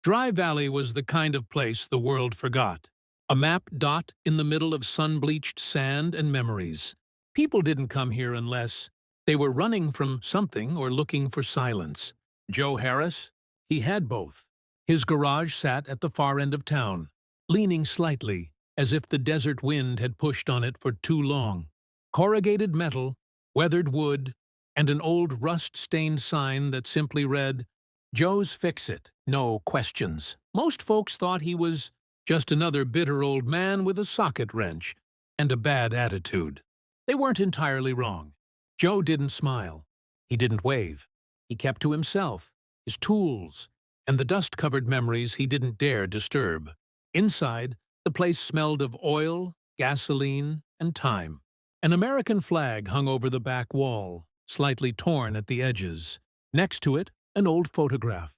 Dry Valley was the kind of place the world forgot. A map dot in the middle of sun-bleached sand and memories. People didn't come here unless they were running from something or looking for silence. Joe Harris? He had both. His garage sat at the far end of town, leaning slightly, as if the desert wind had pushed on it for too long. Corrugated metal, weathered wood, and an old rust-stained sign that simply read, "Joe's Fix-It, no questions." Most folks thought he was just another bitter old man with a socket wrench and a bad attitude. They weren't entirely wrong. Joe didn't smile. He didn't wave. He kept to himself, his tools, and the dust-covered memories he didn't dare disturb. Inside, the place smelled of oil, gasoline, and time. An American flag hung over the back wall, slightly torn at the edges. Next to it, an old photograph.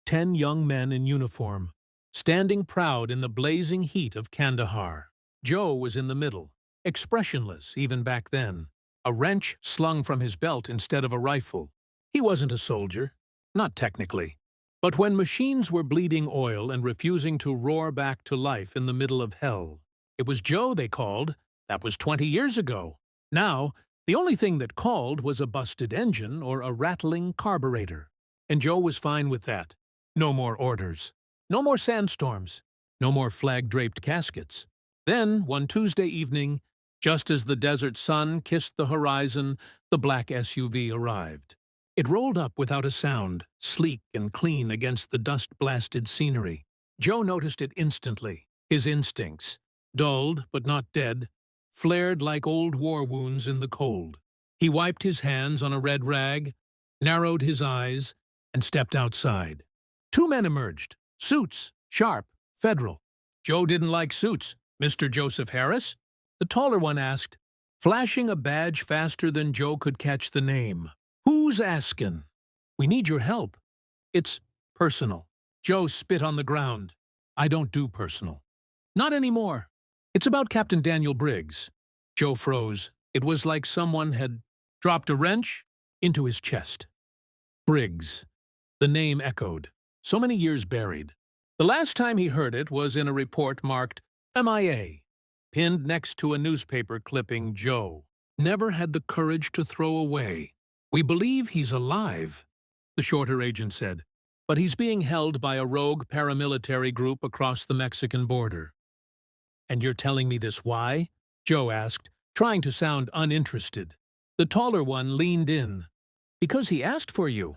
10 young men in uniform, standing proud in the blazing heat of Kandahar. Joe was in the middle, expressionless even back then, a wrench slung from his belt instead of a rifle. He wasn't a soldier, not technically. But when machines were bleeding oil and refusing to roar back to life in the middle of hell, it was Joe they called. That was 20 years ago. Now, the only thing that called was a busted engine or a rattling carburetor. And Joe was fine with that. No more orders. No more sandstorms. No more flag-draped caskets. Then, one Tuesday evening, just as the desert sun kissed the horizon, the black SUV arrived. It rolled up without a sound, sleek and clean against the dust-blasted scenery. Joe noticed it instantly. His instincts, dulled but not dead, flared like old war wounds in the cold. He wiped his hands on a red rag, narrowed his eyes, and stepped outside. 2 men emerged. Suits, sharp, federal. Joe didn't like suits. "Mr. Joseph Harris?" The taller one asked, flashing a badge faster than Joe could catch the name. "Who's askin'?" "We need your help. It's personal." Joe spit on the ground. "I don't do personal." "Not anymore. It's about Captain Daniel Briggs." Joe froze. It was like someone had dropped a wrench into his chest. Briggs. The name echoed. So many years buried. The last time he heard it was in a report marked MIA, pinned next to a newspaper clipping Joe never had the courage to throw away. "We believe he's alive," the shorter agent said, "but he's being held by a rogue paramilitary group across the Mexican border." "And you're telling me this why?" Joe asked, trying to sound uninterested. The taller one leaned in. "Because he asked for you."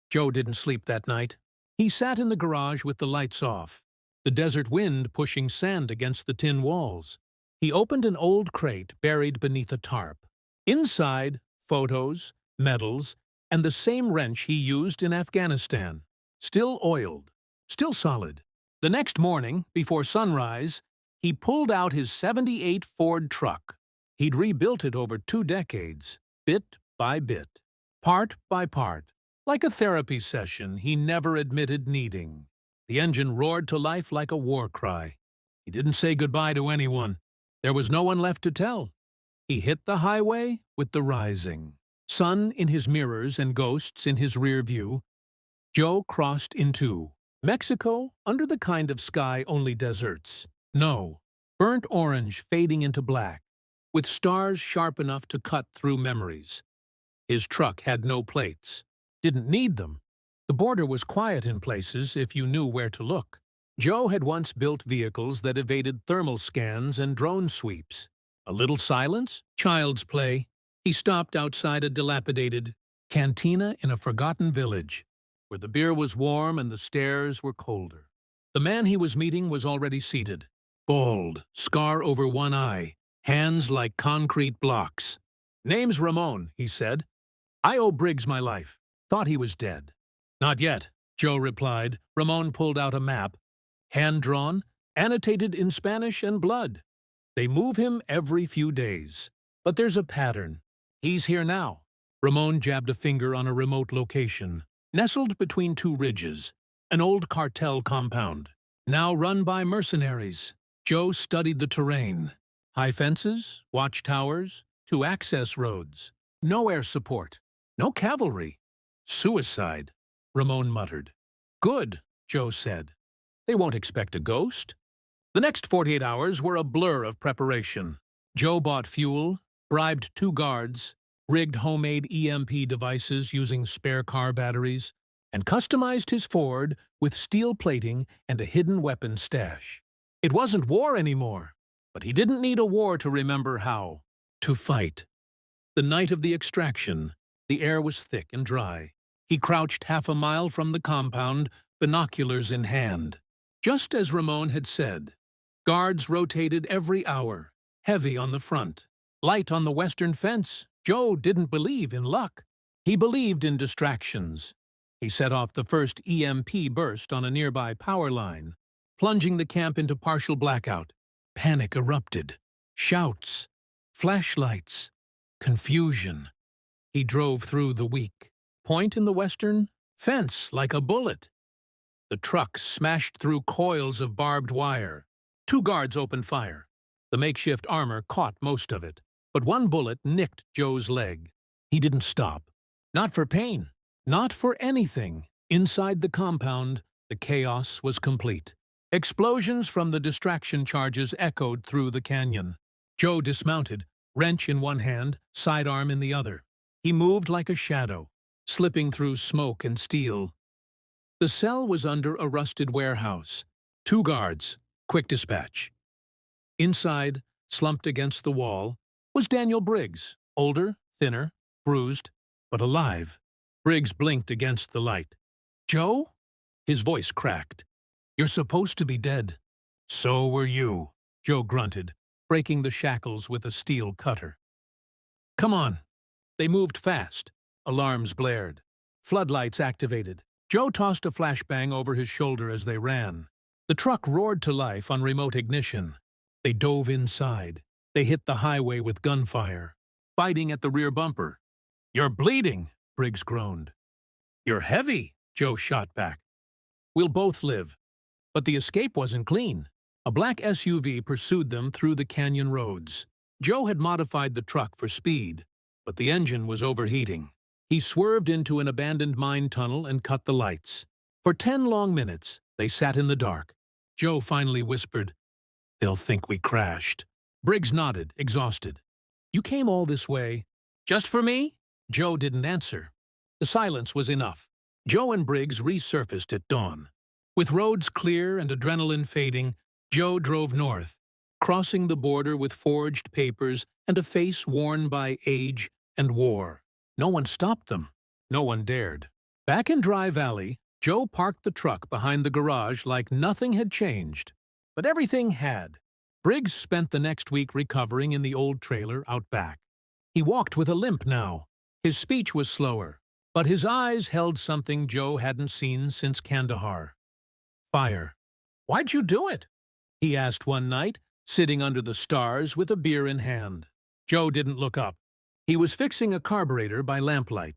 Joe didn't sleep that night. He sat in the garage with the lights off, the desert wind pushing sand against the tin walls. He opened an old crate buried beneath a tarp. Inside, photos, medals, and the same wrench he used in Afghanistan. Still oiled, still solid. The next morning, before sunrise, he pulled out his '78 Ford truck. He'd rebuilt it over 2 decades, bit by bit, part by part, like a therapy session he never admitted needing. The engine roared to life like a war cry. He didn't say goodbye to anyone. There was no one left to tell. He hit the highway with the rising. Sun in his mirrors and ghosts in his rear view, Joe crossed into Mexico under the kind of sky only deserts. No, burnt orange fading into black, with stars sharp enough to cut through memories. His truck had no plates. Didn't need them. The border was quiet in places if you knew where to look. Joe had once built vehicles that evaded thermal scans and drone sweeps. A little silence? Child's play. He stopped outside a dilapidated cantina in a forgotten village, where the beer was warm and the stairs were colder. The man he was meeting was already seated. Bald, scar over one eye, hands like concrete blocks. "Name's Ramon," he said. "I owe Briggs my life. Thought he was dead." "Not yet," Joe replied. Ramon pulled out a map, hand-drawn, annotated in Spanish and blood. "They move him every few days. But there's a pattern. He's here now." Ramon jabbed a finger on a remote location, nestled between 2 ridges, an old cartel compound, now run by mercenaries. Joe studied the terrain. High fences, watchtowers, 2 access roads. No air support. No cavalry. "Suicide," Ramon muttered. "Good," Joe said. They won't expect a ghost. The next 48 hours were a blur of preparation. Joe bought fuel, bribed 2 guards, rigged homemade EMP devices using spare car batteries, and customized his Ford with steel plating and a hidden weapon stash. It wasn't war anymore, but he didn't need a war to remember how to fight. The night of the extraction, the air was thick and dry. He crouched half a mile from the compound, binoculars in hand. Just as Ramon had said, guards rotated every hour, heavy on the front, light on the western fence. Joe didn't believe in luck. He believed in distractions. He set off the first EMP burst on a nearby power line, plunging the camp into partial blackout. Panic erupted. Shouts, flashlights, confusion. He drove through the weak point in the western fence like a bullet. The truck smashed through coils of barbed wire. 2 guards opened fire. The makeshift armor caught most of it, but one bullet nicked Joe's leg. He didn't stop. Not for pain. Not for anything. Inside the compound, the chaos was complete. Explosions from the distraction charges echoed through the canyon. Joe dismounted, wrench in one hand, sidearm in the other. He moved like a shadow, slipping through smoke and steel. The cell was under a rusted warehouse. 2 guards, quick dispatch. Inside, slumped against the wall, was Daniel Briggs, older, thinner, bruised, but alive. Briggs blinked against the light. "Joe?" His voice cracked. "You're supposed to be dead." "So were you," Joe grunted, breaking the shackles with a steel cutter. "Come on." They moved fast. Alarms blared. Floodlights activated. Joe tossed a flashbang over his shoulder as they ran. The truck roared to life on remote ignition. They dove inside. They hit the highway with gunfire, biting at the rear bumper. "You're bleeding," Briggs groaned. "You're heavy," Joe shot back. "We'll both live." But the escape wasn't clean. A black SUV pursued them through the canyon roads. Joe had modified the truck for speed, but the engine was overheating. He swerved into an abandoned mine tunnel and cut the lights. For 10 long minutes, they sat in the dark. Joe finally whispered, "They'll think we crashed." Briggs nodded, exhausted. "You came all this way just for me?" Joe didn't answer. The silence was enough. Joe and Briggs resurfaced at dawn. With roads clear and adrenaline fading, Joe drove north, crossing the border with forged papers and a face worn by age and war. No one stopped them. No one dared. Back in Dry Valley, Joe parked the truck behind the garage like nothing had changed. But everything had. Briggs spent the next week recovering in the old trailer out back. He walked with a limp now. His speech was slower, but his eyes held something Joe hadn't seen since Kandahar. Fire. "Why'd you do it?" he asked one night, sitting under the stars with a beer in hand. Joe didn't look up. He was fixing a carburetor by lamplight.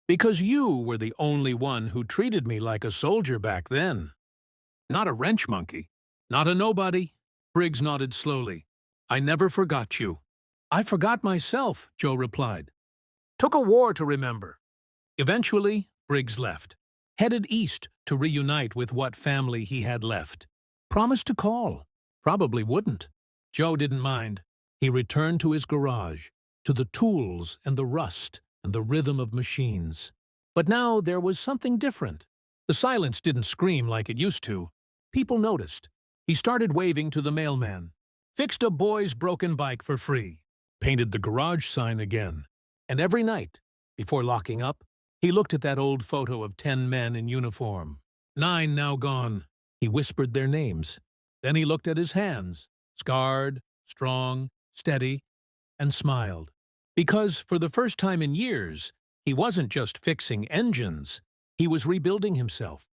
"Because you were the only one who treated me like a soldier back then. Not a wrench monkey. Not a nobody." Briggs nodded slowly. "I never forgot you." "I forgot myself," Joe replied. "Took a war to remember." Eventually, Briggs left. Headed east to reunite with what family he had left. Promised to call. Probably wouldn't. Joe didn't mind. He returned to his garage, to the tools and the rust and the rhythm of machines. But now there was something different. The silence didn't scream like it used to. People noticed. He started waving to the mailman. Fixed a boy's broken bike for free. Painted the garage sign again. And every night, before locking up, he looked at that old photo of 10 men in uniform. 9 now gone. He whispered their names. Then he looked at his hands, scarred, strong, steady, and smiled. Because for the first time in years, he wasn't just fixing engines. He was rebuilding himself.